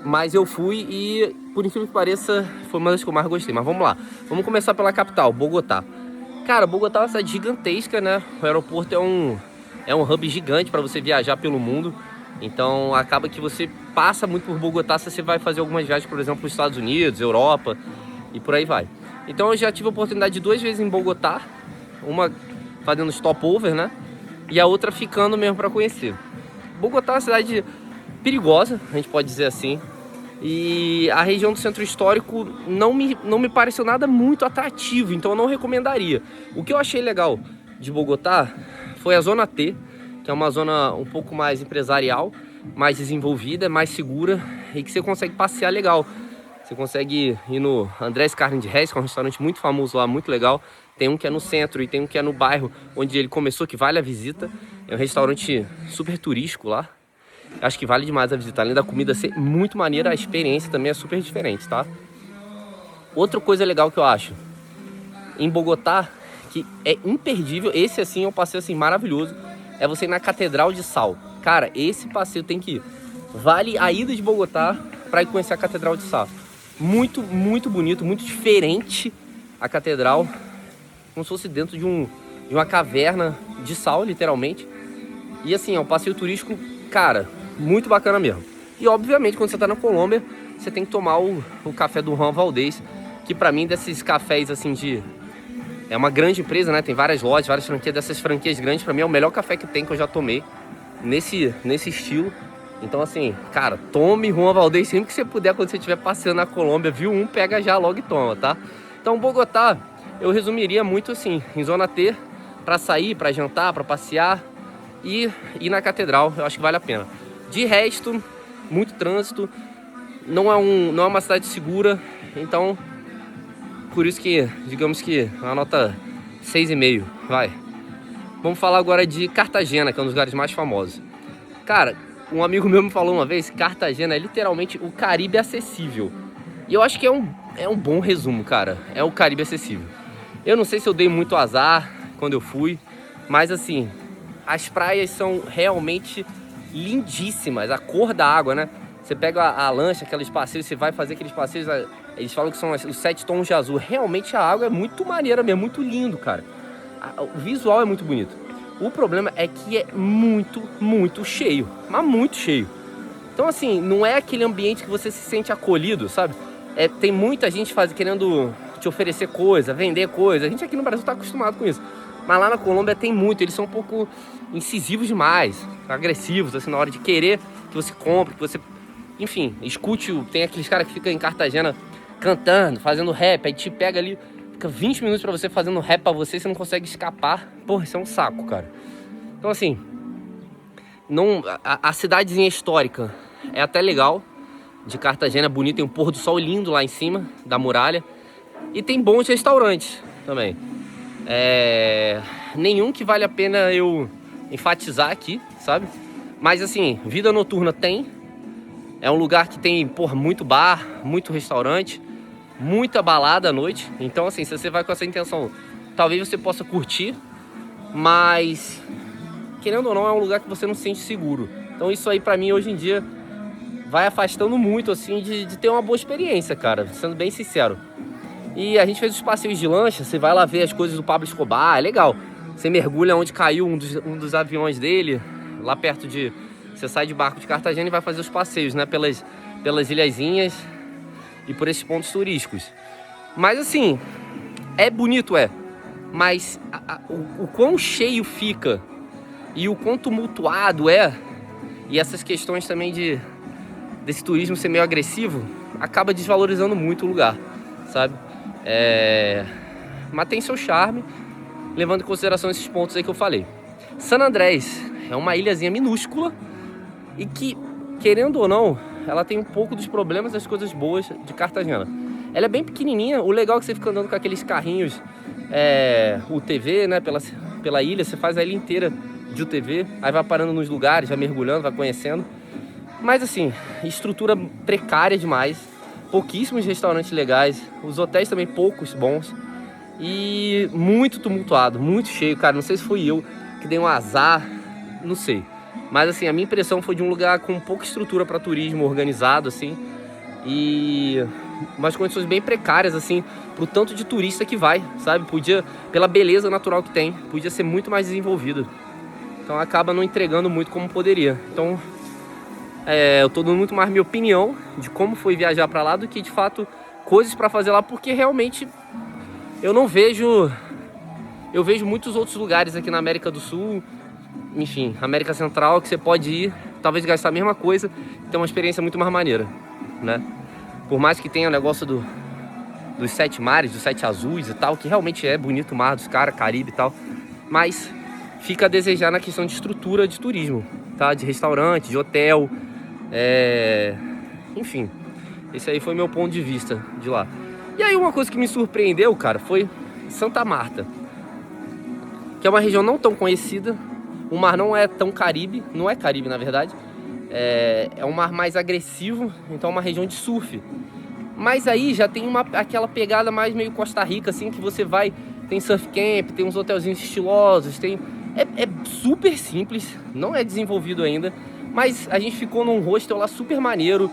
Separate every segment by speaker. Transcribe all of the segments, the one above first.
Speaker 1: Mas eu fui e, por incrível que pareça, foi uma das que eu mais gostei. Mas vamos lá, vamos começar pela capital, Bogotá. Cara, Bogotá é uma cidade gigantesca, né? O aeroporto é um hub gigante para você viajar pelo mundo. Então acaba que você passa muito por Bogotá se você vai fazer algumas viagens, por exemplo, para os Estados Unidos, Europa e por aí vai. Então eu já tive a oportunidade de 2 vezes em Bogotá, uma fazendo stopover, né? E a outra ficando mesmo para conhecer. Bogotá é uma cidade perigosa, a gente pode dizer assim. E a região do centro histórico não me pareceu nada muito atrativo, então eu não recomendaria. O que eu achei legal de Bogotá foi a Zona T, que é uma zona um pouco mais empresarial, mais desenvolvida, mais segura e que você consegue passear legal. Você consegue ir no Andrés Carne de Reis, que é um restaurante muito famoso lá, muito legal. Tem um que é no centro e tem um que é no bairro onde ele começou, que vale a visita. É um restaurante super turístico lá. Acho que vale demais a visita. Além da comida ser muito maneira, a experiência também é super diferente, tá? Outra coisa legal que eu acho em Bogotá, que é imperdível, esse assim é um passeio assim maravilhoso, é você ir na Catedral de Sal. Cara, esse passeio tem que ir. Vale a ida de Bogotá para ir conhecer a Catedral de Sal. Muito, muito bonito, muito diferente a catedral, como se fosse dentro de uma caverna de sal, literalmente. E assim, é um passeio turístico, cara, muito bacana mesmo. E obviamente, quando você tá na Colômbia, você tem que tomar o café do Juan Valdez, que pra mim, desses cafés assim é uma grande empresa, né? Tem várias lojas, várias franquias. Dessas franquias grandes, pra mim é o melhor café que tem, que eu já tomei nesse estilo. Então assim, cara, tome Juan Valdez sempre que você puder, quando você estiver passeando na Colômbia, viu um, pega já logo e toma, tá? Então Bogotá, eu resumiria muito assim, em Zona T, pra sair, pra jantar, pra passear e ir na catedral, eu acho que vale a pena. De resto, muito trânsito, não é uma cidade segura, então por isso que, digamos que a nota 6,5, vai. Vamos falar agora de Cartagena, que é um dos lugares mais famosos. Cara, um amigo meu me falou uma vez que Cartagena é literalmente o Caribe acessível. E eu acho que é um bom resumo, cara. É o Caribe acessível. Eu não sei se eu dei muito azar quando eu fui, mas assim, as praias são realmente lindíssimas. A cor da água, né? Você pega a lancha, aqueles passeios, você vai fazer aqueles passeios, eles falam que são os 7 tons de azul. Realmente a água é muito maneira mesmo, muito lindo, cara. O visual é muito bonito. O problema é que é muito, muito cheio, mas muito cheio. Então assim, não é aquele ambiente que você se sente acolhido, sabe? Tem muita gente querendo te oferecer coisa, vender coisa. A gente aqui no Brasil tá acostumado com isso. Mas lá na Colômbia tem muito, eles são um pouco incisivos demais, agressivos, assim, na hora de querer que você compre, que você, enfim, escute. Tem aqueles caras que ficam em Cartagena cantando, fazendo rap, aí te pega ali, fica 20 minutos pra você fazendo rap pra você não consegue escapar. Porra, isso é um saco, cara. Então assim, a cidadezinha histórica é até legal, de Cartagena, é bonito, tem um pôr do sol lindo lá em cima da muralha. E tem bons restaurantes também. Nenhum que vale a pena eu enfatizar aqui, sabe? Mas assim, vida noturna tem. É um lugar que tem, porra, muito bar, muito restaurante, muita balada à noite. Então assim, se você vai com essa intenção, talvez você possa curtir, mas querendo ou não, é um lugar que você não se sente seguro. Então isso aí pra mim hoje em dia vai afastando muito assim de ter uma boa experiência, cara, sendo bem sincero. E a gente fez os passeios de lancha, você vai lá ver as coisas do Pablo Escobar, é legal. Você mergulha onde caiu um dos aviões dele, lá perto de... Você sai de barco de Cartagena e vai fazer os passeios, né, pelas ilhazinhas e por esses pontos turísticos. Mas assim, é bonito, mas o quão cheio fica e o quão tumultuado e essas questões também desse turismo ser meio agressivo, acaba desvalorizando muito o lugar, sabe? Mas tem seu charme, levando em consideração esses pontos aí que eu falei. San Andrés é uma ilhazinha minúscula e que, querendo ou não, ela tem um pouco dos problemas das coisas boas de Cartagena. Ela é bem pequenininha, o legal é que você fica andando com aqueles carrinhos UTV, né, pela ilha, você faz a ilha inteira de UTV, aí vai parando nos lugares, vai mergulhando, vai conhecendo. Mas assim, estrutura precária demais, pouquíssimos restaurantes legais, os hotéis também poucos bons e muito tumultuado, muito cheio, cara. Não sei se fui eu que dei um azar, não sei. Mas assim, a minha impressão foi de um lugar com pouca estrutura para turismo organizado, assim, e umas condições bem precárias, assim, pro tanto de turista que vai, sabe? Podia, pela beleza natural que tem, podia ser muito mais desenvolvido. Então acaba não entregando muito como poderia. Então eu tô dando muito mais minha opinião de como foi viajar pra lá do que de fato coisas pra fazer lá, porque realmente eu não vejo... Eu vejo muitos outros lugares aqui na América do Sul, enfim, América Central, que você pode ir, talvez gastar a mesma coisa, ter uma experiência muito mais maneira, né? Por mais que tenha o negócio dos 7 mares, dos 7 azuis e tal, que realmente é bonito o mar dos caras, Caribe e tal, mas fica a desejar na questão de estrutura de turismo, tá? De restaurante, de hotel, enfim, esse aí foi meu ponto de vista de lá. E aí uma coisa que me surpreendeu, cara, foi Santa Marta, que é uma região não tão conhecida. O mar não é tão Caribe, não é Caribe na verdade, é um mar mais agressivo, então é uma região de surf. Mas aí já tem aquela pegada mais meio Costa Rica, assim, que você vai, tem surf camp, tem uns hotelzinhos estilosos, é super simples, não é desenvolvido ainda, mas a gente ficou num hostel lá super maneiro,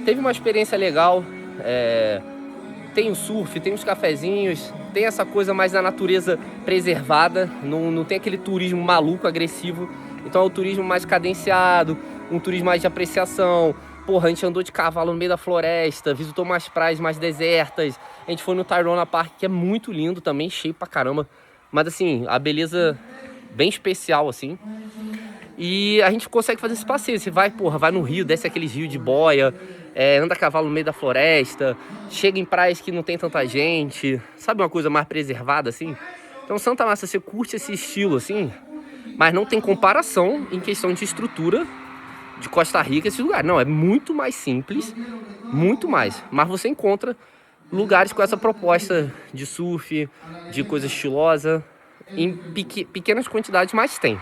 Speaker 1: teve uma experiência legal, tem o surf, tem os cafezinhos, tem essa coisa mais da natureza preservada, não tem aquele turismo maluco, agressivo. Então é o turismo mais cadenciado, um turismo mais de apreciação. Porra, a gente andou de cavalo no meio da floresta, visitou umas praias mais desertas. A gente foi no Tayrona Park, que é muito lindo também, cheio pra caramba. Mas assim, a beleza bem especial, assim. E a gente consegue fazer esse passeio. Você vai, porra, vai no rio, desce aqueles rios de boia, anda a cavalo no meio da floresta, chega em praias que não tem tanta gente, sabe, uma coisa mais preservada, assim? Então Santa Marta, você curte esse estilo, assim, mas não tem comparação em questão de estrutura de Costa Rica, esse lugar. Não, é muito mais simples, muito mais. Mas você encontra lugares com essa proposta de surf, de coisa estilosa, em pequenas quantidades, mas tem.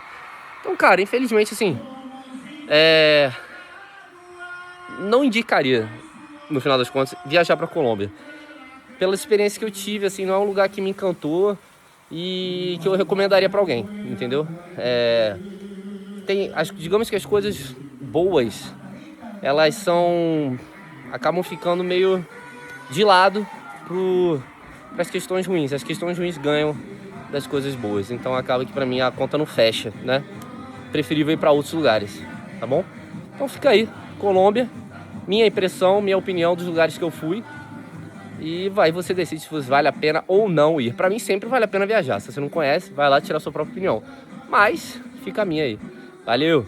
Speaker 1: Então, cara, infelizmente, assim, não indicaria, no final das contas, viajar pra Colômbia. Pela experiência que eu tive, assim, não é um lugar que me encantou e que eu recomendaria pra alguém, entendeu? Digamos que as coisas boas, elas acabam ficando meio de lado para as questões ruins. As questões ruins ganham das coisas boas, então acaba que pra mim a conta não fecha, né? Preferível ir para outros lugares, tá bom? Então fica aí, Colômbia, minha impressão, minha opinião dos lugares que eu fui. E você decide se vale a pena ou não ir. Pra mim sempre vale a pena viajar. Se você não conhece, vai lá tirar a sua própria opinião. Mas fica a minha aí. Valeu!